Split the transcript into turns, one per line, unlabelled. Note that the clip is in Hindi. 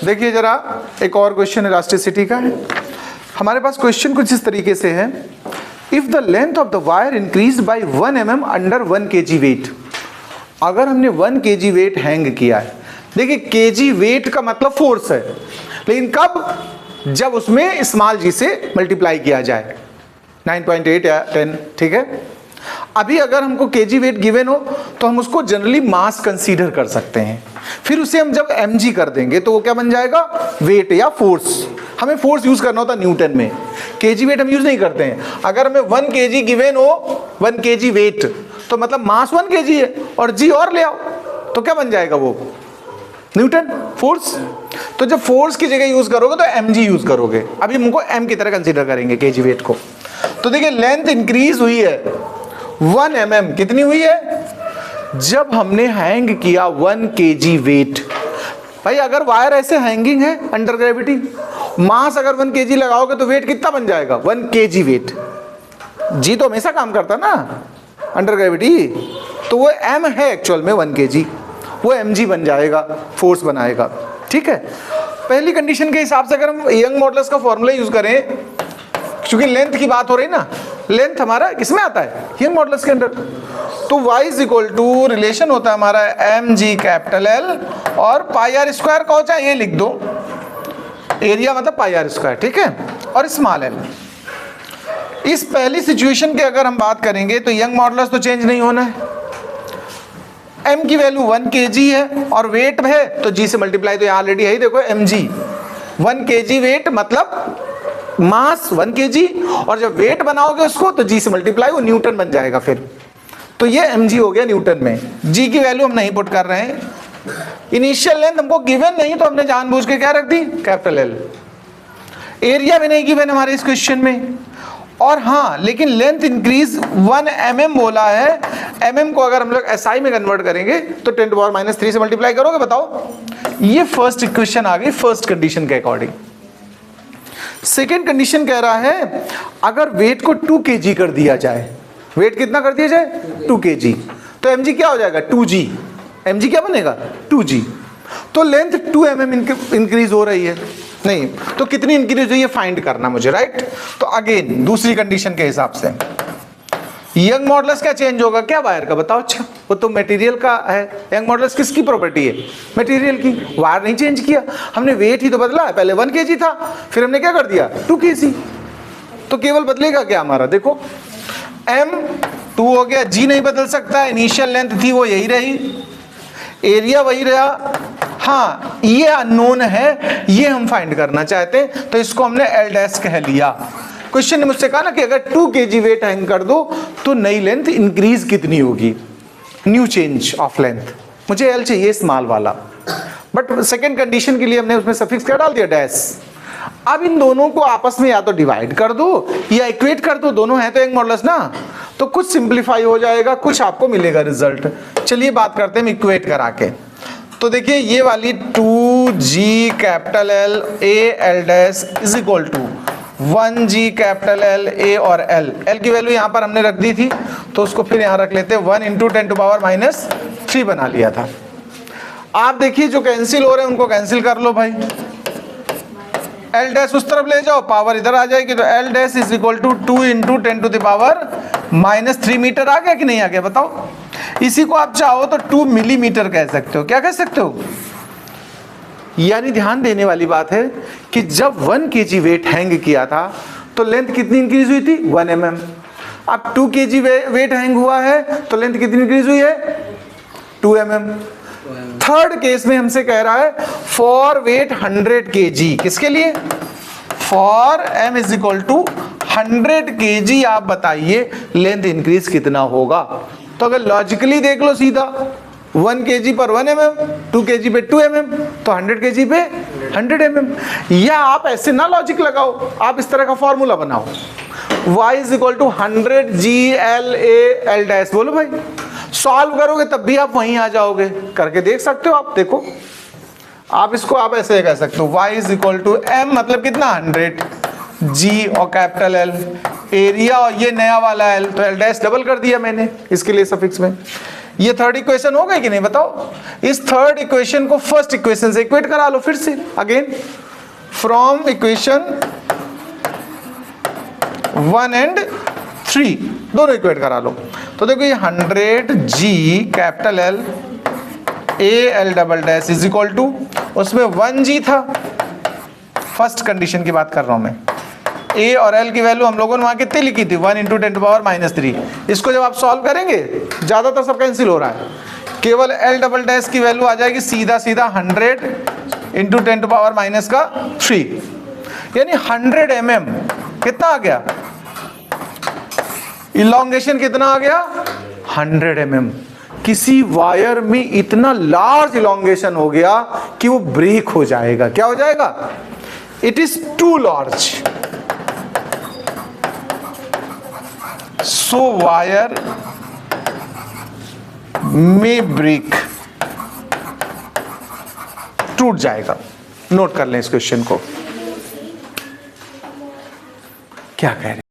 देखिए जरा एक और क्वेश्चन इलास्टिसिटी का है। हमारे पास क्वेश्चन कुछ इस तरीके से है, if the length of the wire increase by 1 mm under 1 kg weight. अगर हमने 1 kg वेट हैंग किया है, देखिए kg वेट का मतलब फोर्स है, लेकिन कब? जब उसमें स्मॉल g से मल्टीप्लाई किया जाए 9.8 या 10, ठीक है। अभी अगर हमको kg वेट गिवन हो तो हम उसको जनरली मास कंसीडर कर सकते हैं, फिर उसे हम जब mg कर देंगे तो वो क्या बन जाएगा? वेट या फोर्स। हमें फोर्स यूज करना होता है न्यूटन में, kg वेट हम यूज नहीं करते हैं। अगर हमें 1 kg गिवन हो, 1 kg वेट, तो मतलब मास 1 kg है और g और ले आओ तो क्या बन जाएगा? वो न्यूटन फोर्स। तो जब फोर्स की जगह यूज करोगे तो mg यूज करोगे। अभी हमको m की तरह कंसीडर करेंगे kg वेट को। तो देखिए लेंथ इंक्रीज हुई है 1 mm, कितनी हुई है? जब हमने हैंग किया 1 kg वेट। भाई अगर वायर ऐसे हैंगिंग है अंडर ग्रेविटी, मास अगर 1 kg लगाओगे तो वेट कितना बन जाएगा? 1 kg वेट। जी तो हमेशा काम करता ना अंडर ग्रेविटी, तो वो m है एक्चुअल में 1 kg, वो mg बन जाएगा, फोर्स बनाएगा, ठीक है। पहली कंडीशन के हिसाब से अगर हम यंग मॉडुलस का फॉर्मूला यूज करें, क्योंकि लेंथ की बात हो रही ना, लेंथ हमारा किसमें आता है? यंग मॉडुलस के अंदर। तो y is equal to relation होता है हमारा mg कैपिटल L और पाई आर स्क्वायर का हो, चाहे ये लिख दो, एरिया मतलब पाई आर स्क्वायर, ठीक है, और स्मॉल l। इस पहली सिचुएशन की अगर हम बात करेंगे तो यंग मॉडुलस तो चेंज नहीं होना है, m की वैल्यू 1 kg है और वेट है तो g से मल्टीप्लाई तो यहाँ ऑलरेडी है ही, देखो mg 1 kg वेट मतलब मास 1 kg, और जब वेट बनाओगे उसको तो g से मल्टीप्लाई, वो न्यूटन बन जाएगा फिर। तो ये mg हो गया न्यूटन में। g की वैल्यू हम नहीं पुट कर रहे हैं, इनिशियल लेंथ हमको गिवन नहीं तो हमने जानबूझ के क्या रख दी? Capital L। एरिया भी नहीं गिवन हमारे इस क्वेश्चन में, और हाँ लेकिन लेंथ इंक्रीज 1 mm बोला है। mm को अगर हम लोग SI में कन्वर्ट करेंगे तो 10⁻³ से मल्टीप्लाई करोगे, बताओ। ये फर्स्ट इक्वेशन आ गई फर्स्ट कंडीशन के अकॉर्डिंग। सेकेंड कंडीशन कह रहा है अगर वेट को 2 kg कर दिया जाए, वेट कितना कर दिया जाए? 2 kg, तो mg क्या हो जाएगा? 2g। mg क्या बनेगा? 2g। तो लेंथ 2 mm इंक्रीज हो रही है, नहीं तो कितनी इंक्रीज हुई है फाइंड करना मुझे, राइट। तो अगेन दूसरी कंडीशन के हिसाब से यंग मॉडुलस क्या चेंज होगा? क्या वायर का? बताओ। अच्छा वो तो मटेरियल का है। यंग मॉडुलस किसकी प्रॉपर्टी है? मटेरियल की। वायर नहीं चेंज किया हमने, वेट ही तो बदला है। पहले 1 kg था, फिर हमने क्या कर दिया? 2 kg। तो केवल बदलेगा क्या हमारा? देखो m 2 हो गया, g नहीं बदल सकता, इनिशियल लेंथ थी वो यही रही, एरिया वही रहा। हाँ ये अननोन है, ये हम फाइंड करना चाहते हैं, तो इसको हमने L डैश कह लिया। क्वेश्चन ने मुझसे कहा ना कि अगर 2 kg वेट हैंग कर दो तो नई लेंथ इंक्रीज कितनी होगी? New change of length. मुझे L चाहिए स्मॉल वाला, बट सेकेंड कंडीशन के लिए हमने उसमें सफिक्स क्या डाल दिया? डैश। अब इन दोनों को आपस में या तो डिवाइड कर दो या इक्वेट कर दो, दोनों हैं तो यंग मॉडुलस ना, तो कुछ सिंप्लीफाई हो जाएगा, कुछ आपको मिलेगा रिजल्ट। चलिए बात करते हैं इक्वेट करा के। तो देखिए ये वाली 2g capital L A L dash is equal to 1g capital L A और L की वैल्यू यहाँ पर हमने रख दी थी, तो उसको फिर यहाँ रख लेते हैं 1 × 10⁻³ बना लिया था। आप देखिए जो कैंसिल हो रहे हैं उनको कैंसिल कर लो भाई, L डैश उस तरफ ले जाओ, पावर इधर आ जाएगी, तो L dash is equal to 2 × 10⁻³ metre आ गया कि नहीं आ गया? बताओ। इसी को आप चाहो तो 2 मिलीमीटर कह सकते हो। क्या कह सकते हो? यानी ध्यान देने वाली बात है कि जब 1 kg वेट हैंग किया था तो लेंथ कितनी इंक्रीज हुई थी? 1 mm। अब 2 kg वेट हैंग हुआ है तो लेंथ कितनी इंक्रीज हुई है? 2 mm। थर्ड केस में हमसे कह रहा है फॉर वेट 100 kg, किसके लिए? For m is equal to 100 kg, आप बताइए लेंथ इंक्रीज कितना होगा? तो अगर लॉजिकली देख लो सीधा, 1 kg पर 1 mm, 2 kg पे 2 mm, तो 100 kg पे 100 mm। या आप ऐसे ना लॉजिक लगाओ, आप इस तरह का फॉर्मूला बनाओ, y is equal to 100g L A L dash. बोलो भाई, सॉल्व करोगे तब भी आप वहीं आ जाओगे, करके देख सकते हो आप। देखो आप इसको आप ऐसे कह सकते हो, y is equal to m मतलब कितना? 100, g और कैपिटल L, एरिया और ये नया वाला L, तो L डैश डबल कर दिया मैंने इसके लिए सफिक्स में। ये थर्ड इक्वेशन हो गई कि नहीं बताओ? इस थर्ड इक्वेशन को फर्स्ट इक्वेशन से इक्वेट करा लो फिर से अगेन, फ्रॉम इक्वेशन 1 एंड 3 दोनों इक्वेट करा लो। तो देखो ये 100G capital L AL double dash is equal to, उसमें 1G था, फर्स्ट कंडीशन की बात कर रहा हूं मैं। A और L की वैल्यू हम लोगों ने वहां कितनी लिखी थी? 1 × 10⁻³ इसको जब आप सॉल्व करेंगे ज्यादातर सब कैंसिल हो रहा है, केवल L डबल डैश की वैल्यू आ जाएगी सीधा सीधा 100 × 10⁻³ यानी 100 mm कितना आ गया? इलॉन्गेशन कितना आ गया? 100 mm। किसी वायर में इतना लार्ज इलॉन्गेशन हो गया कि वो ब्रेक हो जाएगा। क्या हो जाएगा? It is too large, so wire में ब्रेक, टूट जाएगा। नोट कर लें इस क्वेश्चन को। क्या कह रहे हैं?